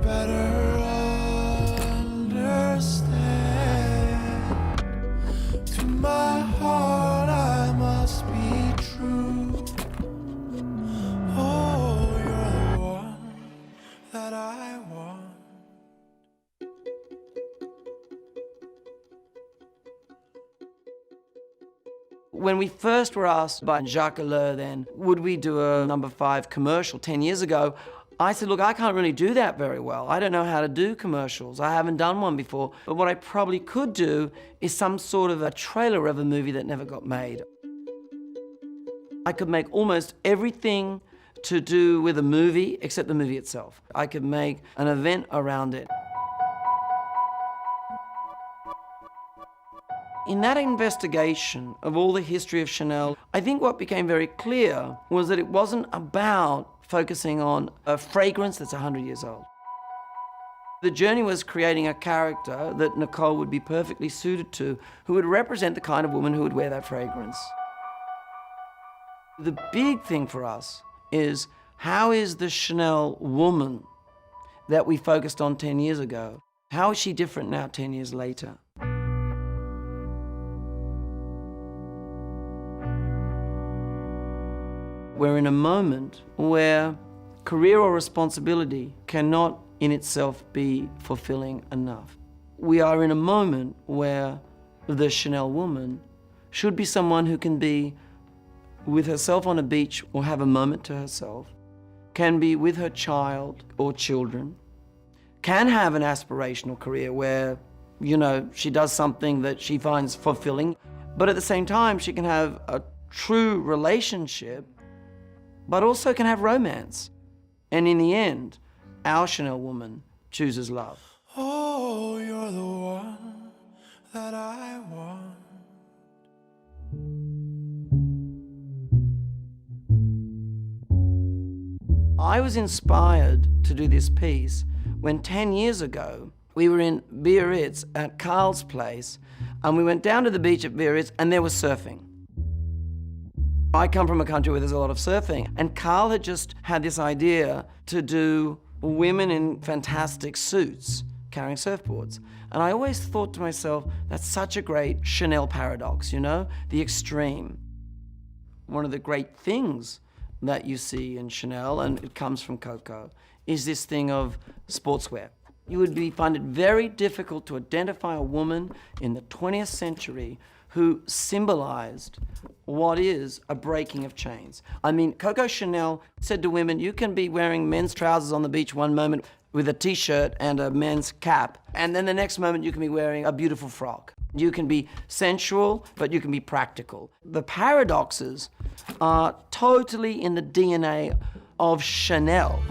better understand. To my heart I must be true. Oh, you're the one that I want. When we first were asked by Jacques Allure then, would we do a number 5 commercial 10 years ago, I said, look, I can't really do that very well. I don't know how to do commercials. I haven't done one before. But what I probably could do is some sort of a trailer of a movie that never got made. I could make almost everything to do with a movie except the movie itself. I could make an event around it. In that investigation of all the history of Chanel, I think what became very clear was that it wasn't about focusing on a fragrance that's 100 years old. The journey was creating a character that Nicole would be perfectly suited to, who would represent the kind of woman who would wear that fragrance. The big thing for us is, how is the Chanel woman that we focused on 10 years ago, how is she different now 10 years later? We're in a moment where career or responsibility cannot in itself be fulfilling enough. We are in a moment where the Chanel woman should be someone who can be with herself on a beach or have a moment to herself, can be with her child or children, can have an aspirational career where, you know, she does something that she finds fulfilling, but at the same time she can have a true relationship, but also can have romance. And in the end, our Chanel woman chooses love. Oh, you're the one that I want. I was inspired to do this piece when 10 years ago we were in Biarritz at Carl's place, and we went down to the beach at Biarritz and there was surfing. I come from a country where there's a lot of surfing, and Carl had just had this idea to do women in fantastic suits carrying surfboards. And I always thought to myself, that's such a great Chanel paradox, you know, the extreme. One of the great things that you see in Chanel, and it comes from Coco, is this thing of sportswear. You would find it very difficult to identify a woman in the 20th century who symbolized what is a breaking of chains. I mean, Coco Chanel said to women, you can be wearing men's trousers on the beach one moment with a t-shirt and a men's cap, and then the next moment you can be wearing a beautiful frock. You can be sensual, but you can be practical. The paradoxes are totally in the DNA of Chanel.